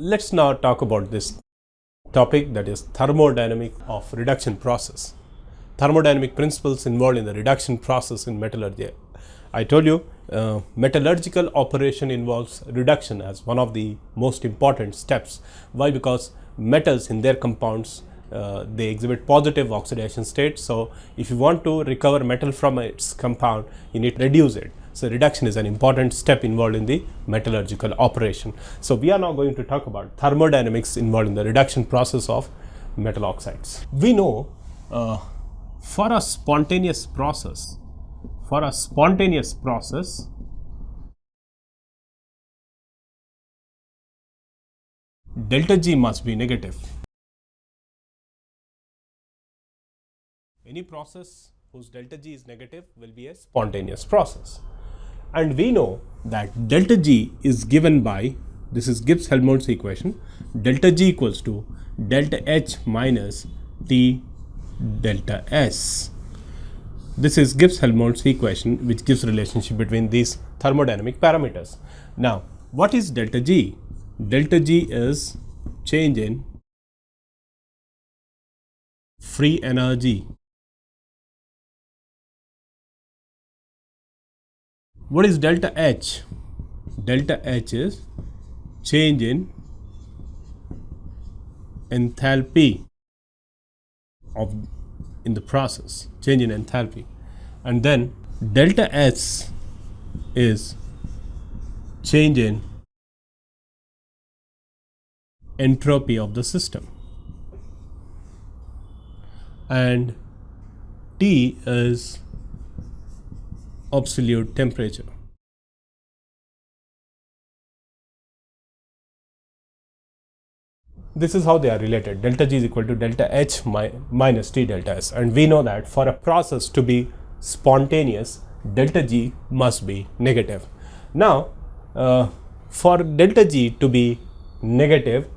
let's now talk about this topic, that is thermodynamics of reduction process. Thermodynamic principles involved in the reduction process in metallurgy. I told you metallurgical operation involves reduction as one of the most important steps. Why? Because metals in their compounds they exhibit positive oxidation state. So if you want to recover metal from its compound, you need to reduce it. So reduction is an important step involved in the metallurgical operation. So we are now going to talk about thermodynamics involved in the reduction process of metal oxides. We know for a spontaneous process, delta G must be negative. Any process whose delta G is negative will be a spontaneous process. And we know that delta G is given by, this is Gibbs-Helmholtz equation, delta G equals to delta H minus T delta S. This is Gibbs-Helmholtz equation which gives relationship between these thermodynamic parameters. Now, what is delta G? Delta G is change in free energy. What is delta H? Delta H is change in enthalpy in the process, change in enthalpy. And then delta S is change in entropy of the system. And T is absolute temperature. This is how they are related. Delta G is equal to delta H minus T delta S. And we know that for a process to be spontaneous, delta G must be negative. Now, for delta G to be negative,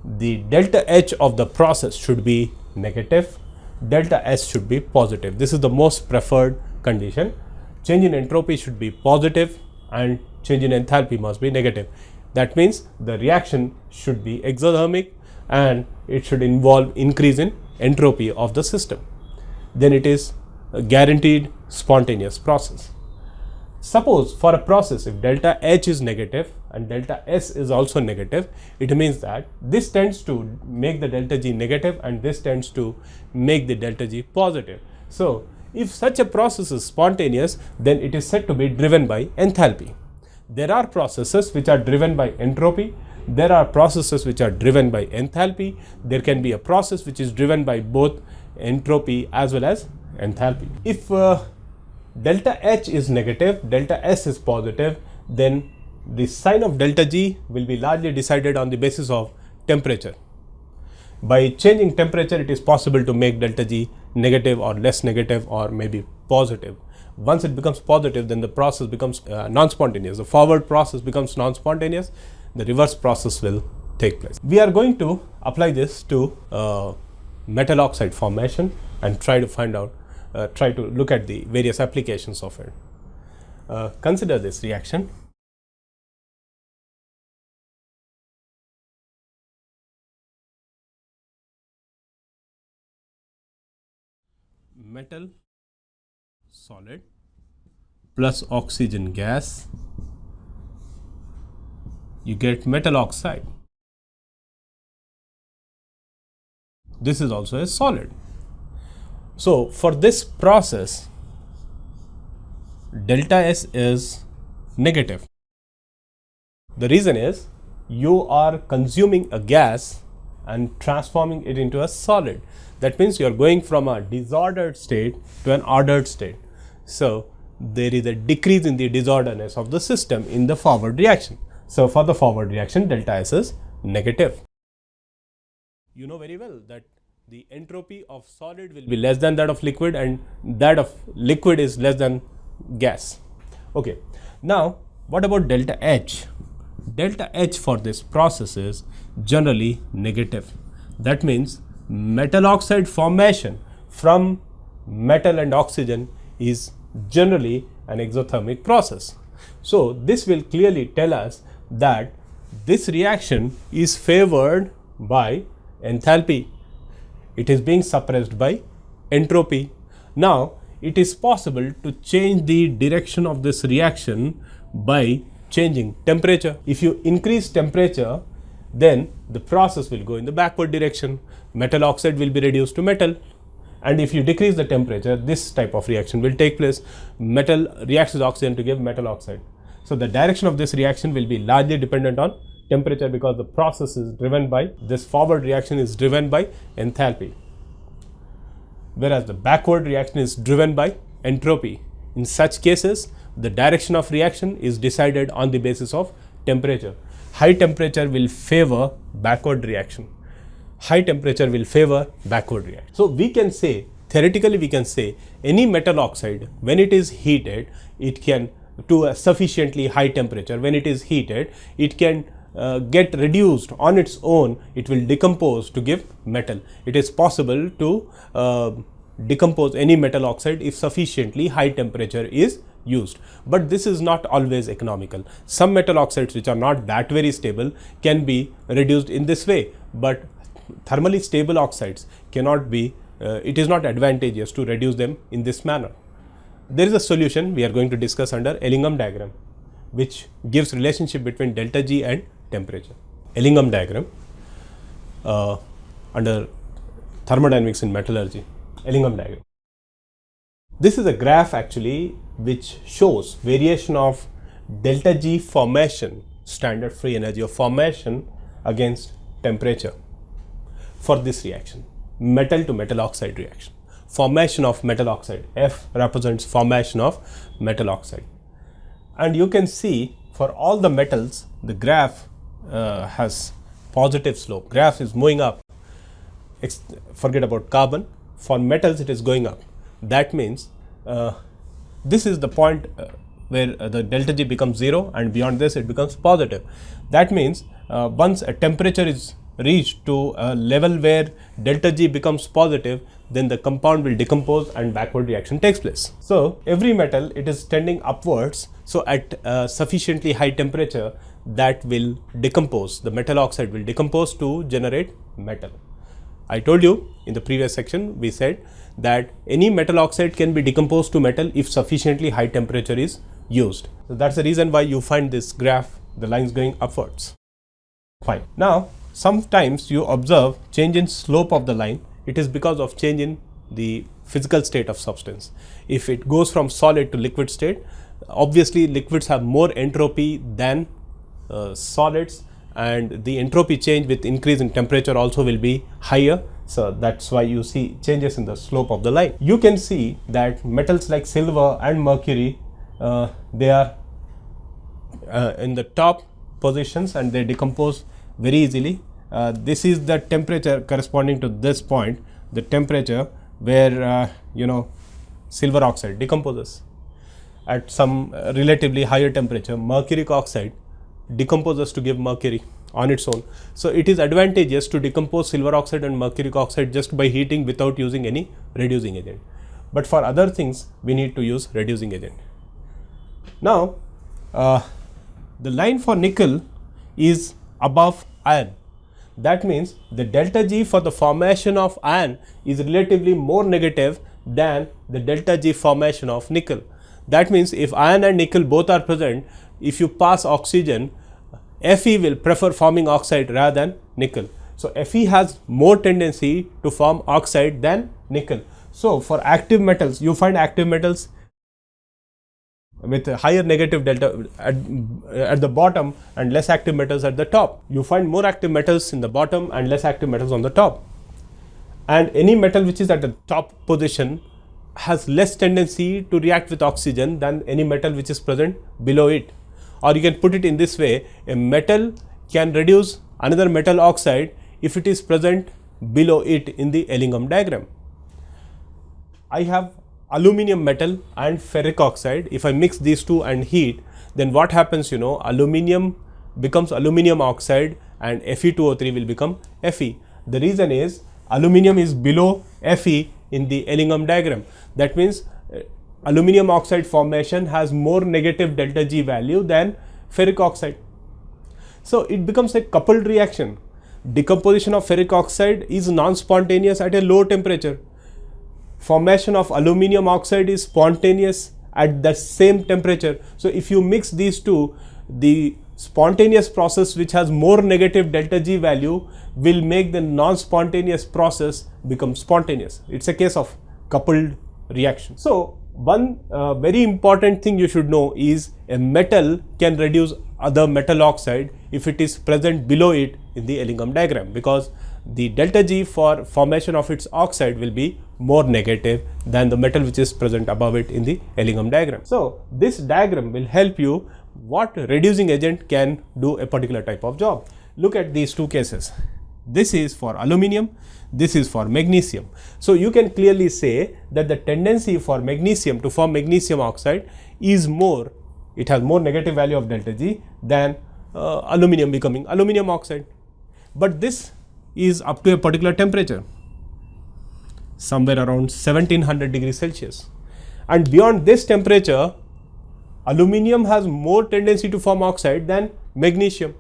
the delta H of the process should be negative, delta S should be positive. This is the most preferred condition. Change in entropy should be positive and change in enthalpy must be negative. That means the reaction should be exothermic and it should involve increase in entropy of the system. Then it is a guaranteed spontaneous process. Suppose for a process, if delta H is negative and delta S is also negative, it means that this tends to make the delta G negative and this tends to make the delta G positive. So if such a process is spontaneous, then it is said to be driven by enthalpy. There are processes which are driven by entropy. There are processes which are driven by enthalpy. There can be a process which is driven by both entropy as well as enthalpy. If delta H is negative, delta S is positive, then the sign of delta G will be largely decided on the basis of temperature. By changing temperature, it is possible to make delta G negative or less negative or maybe positive. Once it becomes positive, then the process becomes non-spontaneous. The forward process becomes non-spontaneous. The reverse process will take place. We are going to apply this to metal oxide formation and try to find out, try to look at the various applications of it. Consider this reaction. Metal solid plus oxygen gas, you get metal oxide. This is also a solid. So for this process, delta S is negative. The reason is you are consuming a gas and transforming it into a solid. That means you are going from a disordered state to an ordered state. So there is a decrease in the disorderness of the system in the forward reaction. So for the forward reaction, delta S is negative. You know very well that the entropy of solid will be less than that of liquid and that of liquid is less than gas. Okay. Now what about delta H? Delta H for this process is generally negative. That means metal oxide formation from metal and oxygen is generally an exothermic process. So this will clearly tell us that this reaction is favored by enthalpy. It is being suppressed by entropy. Now, it is possible to change the direction of this reaction by changing temperature. If you increase temperature, then the process will go in the backward direction. Metal oxide will be reduced to metal. And if you decrease the temperature, this type of reaction will take place. Metal reacts with oxygen to give metal oxide. So the direction of this reaction will be largely dependent on temperature, because the process is driven by, this forward reaction is driven by enthalpy, whereas the backward reaction is driven by entropy. In such cases, the direction of reaction is decided on the basis of temperature. High temperature will favor backward reaction. High temperature will favor backward reaction. So we can say, theoretically we can say, any metal oxide, when it is heated, it can, to a sufficiently high temperature, when it is heated, it can get reduced on its own. It will decompose to give metal. It is possible to decompose any metal oxide if sufficiently high temperature is used, but this is not always economical. Some metal oxides which are not that very stable can be reduced in this way, but thermally stable oxides cannot be, it is not advantageous to reduce them in this manner. There is a solution we are going to discuss under Ellingham diagram, which gives relationship between delta G and temperature. Ellingham diagram under thermodynamics in metallurgy. Ellingham diagram. This is a graph actually which shows variation of delta G formation, standard free energy of formation, against temperature for this reaction, metal to metal oxide reaction. Formation of metal oxide, F represents formation of metal oxide. And you can see for all the metals, the graph has positive slope. Graph is moving up. Forget about carbon. For metals, it is going up. That means this is the point where the delta G becomes 0, and beyond this it becomes positive. That means once a temperature is reached to a level where delta G becomes positive, then the compound will decompose and backward reaction takes place. So every metal, it is tending upwards. So at sufficiently high temperature, that will decompose. The metal oxide will decompose to generate metal. I told you in the previous section, we said that any metal oxide can be decomposed to metal if sufficiently high temperature is used. So that's the reason why you find this graph, the lines going upwards. Fine. Now, sometimes you observe change in slope of the line. It is because of change in the physical state of substance. If it goes from solid to liquid state, obviously liquids have more entropy than solids, and the entropy change with increase in temperature also will be higher. So that's why you see changes in the slope of the line. You can see that metals like silver and mercury, they are in the top positions and they decompose very easily. This is the temperature corresponding to this point, the temperature where silver oxide decomposes. At some relatively higher temperature, mercuric oxide decomposes to give mercury on its own. So it is advantageous to decompose silver oxide and mercuric oxide just by heating without using any reducing agent. But for other things, we need to use reducing agent. Now, the line for nickel is above iron. That means the delta G for the formation of iron is relatively more negative than the delta G formation of nickel. That means if iron and nickel both are present, if you pass oxygen, Fe will prefer forming oxide rather than nickel. So Fe has more tendency to form oxide than nickel. So for active metals, you find active metals with a higher negative delta at the bottom and less active metals at the top. You find more active metals in the bottom and less active metals on the top. And any metal which is at the top position has less tendency to react with oxygen than any metal which is present below it. Or you can put it in this way, a metal can reduce another metal oxide if it is present below it in the Ellingham diagram. I have aluminum metal and ferric oxide. If I mix these two and heat, then what happens, aluminum becomes aluminum oxide and Fe2O3 will become Fe. The reason is aluminum is below Fe in the Ellingham diagram. That means aluminum oxide formation has more negative delta G value than ferric oxide. So it becomes a coupled reaction. Decomposition of ferric oxide is non-spontaneous at a low temperature. Formation of aluminum oxide is spontaneous at the same temperature. So if you mix these two, the spontaneous process which has more negative delta G value will make the non-spontaneous process become spontaneous. It's a case of coupled reaction. So one very important thing you should know is a metal can reduce other metal oxide if it is present below it in the Ellingham diagram, because the delta G for formation of its oxide will be more negative than the metal which is present above it in the Ellingham diagram. So this diagram will help you what reducing agent can do a particular type of job. Look at these two cases. This is for aluminum, this is for magnesium. So you can clearly say that the tendency for magnesium to form magnesium oxide is more, it has more negative value of delta G than aluminum becoming aluminum oxide. But this is up to a particular temperature, somewhere around 1700 degrees Celsius. And beyond this temperature, aluminum has more tendency to form oxide than magnesium.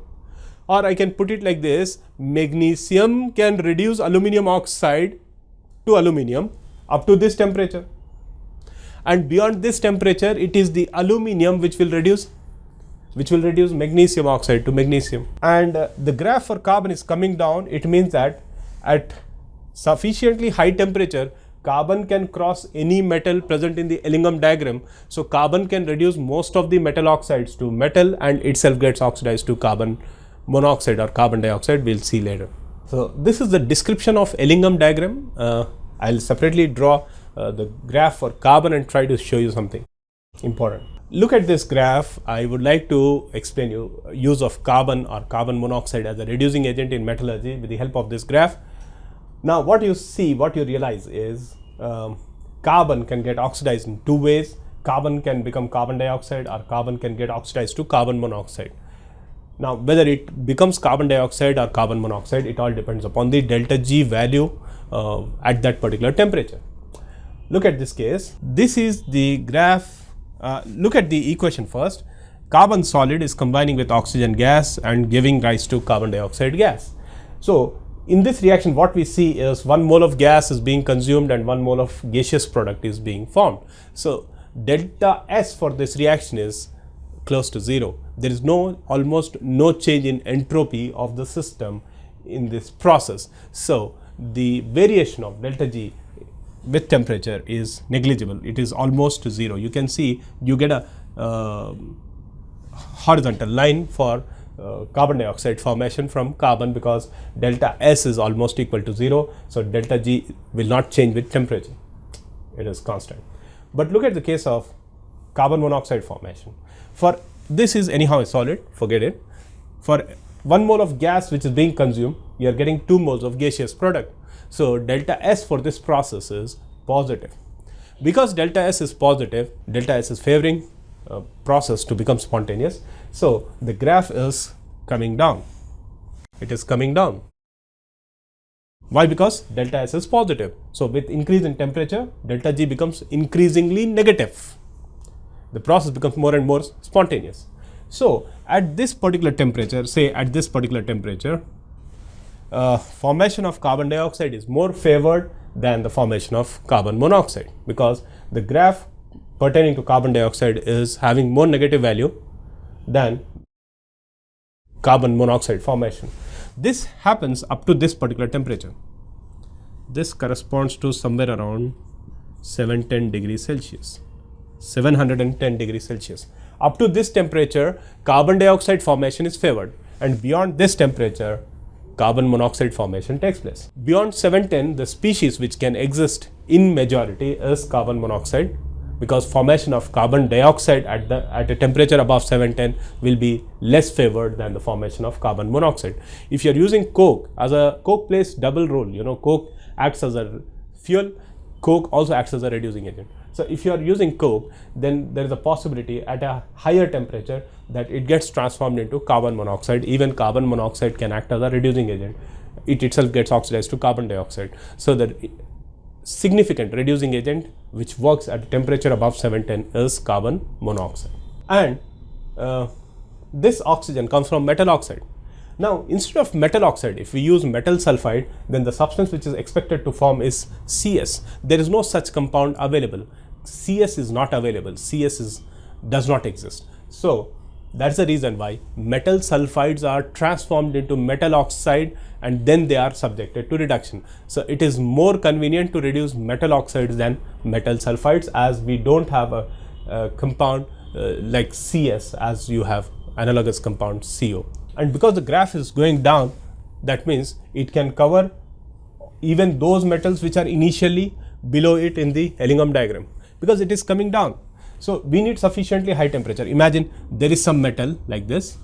Or I can put it like this, magnesium can reduce aluminum oxide to aluminum up to this temperature. And beyond this temperature, it is the aluminum which will reduce magnesium oxide to magnesium. And the graph for carbon is coming down. It means that at sufficiently high temperature, carbon can cross any metal present in the Ellingham diagram. So carbon can reduce most of the metal oxides to metal and itself gets oxidized to carbon monoxide or carbon dioxide. We'll see later. So this is the description of Ellingham diagram. I'll separately draw the graph for carbon and try to show you something important. Look at this graph. I would like to explain you use of carbon or carbon monoxide as a reducing agent in metallurgy with the help of this graph. Now what you realize is carbon can get oxidized in two ways. Carbon can become carbon dioxide or carbon can get oxidized to carbon monoxide. Now whether it becomes carbon dioxide or carbon monoxide, it all depends upon the delta G value at that particular temperature. Look at this case. This is the graph. Look at the equation first. Carbon solid is combining with oxygen gas and giving rise to carbon dioxide gas. So in this reaction, what we see is 1 mole of gas is being consumed and 1 mole of gaseous product is being formed. So delta S for this reaction is close to 0. There is almost no change in entropy of the system in this process. So the variation of delta G with temperature is negligible. It is almost 0. You can see you get a horizontal line for carbon dioxide formation from carbon because delta S is almost equal to 0. So delta G will not change with temperature. It is constant. But look at the case of carbon monoxide formation. For this is anyhow a solid, forget it. For 1 mole of gas which is being consumed, you are getting 2 moles of gaseous product. So delta S for this process is positive. Because delta S is positive, delta S is favoring process to become spontaneous. So the graph is coming down. It is coming down. Why? Because delta S is positive. So with increase in temperature, delta G becomes increasingly negative. The process becomes more and more spontaneous. So at this particular temperature, say at this particular temperature, formation of carbon dioxide is more favored than the formation of carbon monoxide, because the graph pertaining to carbon dioxide is having more negative value than carbon monoxide formation. This happens up to this particular temperature. This corresponds to somewhere around 710 degrees Celsius, 710 degrees Celsius. Up to this temperature, carbon dioxide formation is favored, and beyond this temperature, carbon monoxide formation takes place. Beyond 710, the species which can exist in majority is carbon monoxide, because formation of carbon dioxide at a temperature above 710 will be less favored than the formation of carbon monoxide. If you are using coke, coke plays double role, coke acts as a fuel, coke also acts as a reducing agent. So if you are using coke, then there is a possibility at a higher temperature that it gets transformed into carbon monoxide. Even carbon monoxide can act as a reducing agent. It itself gets oxidized to carbon dioxide. So the significant reducing agent which works at a temperature above 710 is carbon monoxide. And this oxygen comes from metal oxide. Now, instead of metal oxide, if we use metal sulfide, then the substance which is expected to form is CS. There is no such compound available. CS is not available. Does not exist. So that's the reason why metal sulfides are transformed into metal oxide and then they are subjected to reduction. So it is more convenient to reduce metal oxides than metal sulfides, as we don't have a compound like CS as you have analogous compound CO. And because the graph is going down, that means it can cover even those metals which are initially below it in the Ellingham diagram, because it is coming down. So we need sufficiently high temperature. Imagine there is some metal like this.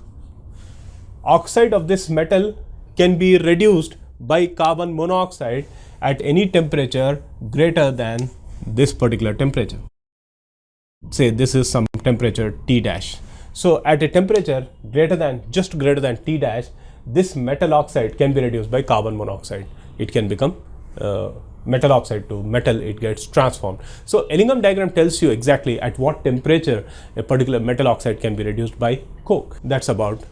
Oxide of this metal can be reduced by carbon monoxide at any temperature greater than this particular temperature. Say this is some temperature T dash. So at a temperature greater than T dash, this metal oxide can be reduced by carbon monoxide. It can become metal oxide to metal, it gets transformed. So Ellingham diagram tells you exactly at what temperature a particular metal oxide can be reduced by coke. That's about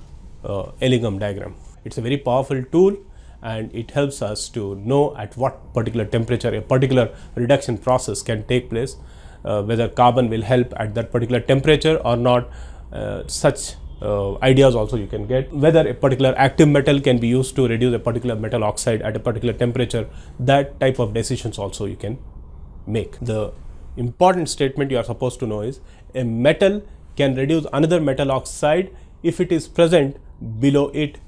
Ellingham diagram. It's a very powerful tool and it helps us to know at what particular temperature a particular reduction process can take place, whether carbon will help at that particular temperature or not. Such ideas also you can get, whether a particular active metal can be used to reduce a particular metal oxide at a particular temperature. That type of decisions also you can make. The important statement you are supposed to know is a metal can reduce another metal oxide if it is present below it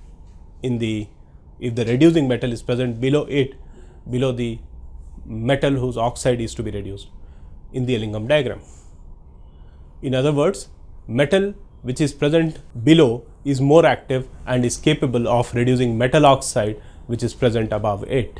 if the reducing metal is present below the metal whose oxide is to be reduced in the Ellingham diagram. In other words, metal which is present below is more active and is capable of reducing metal oxide which is present above it.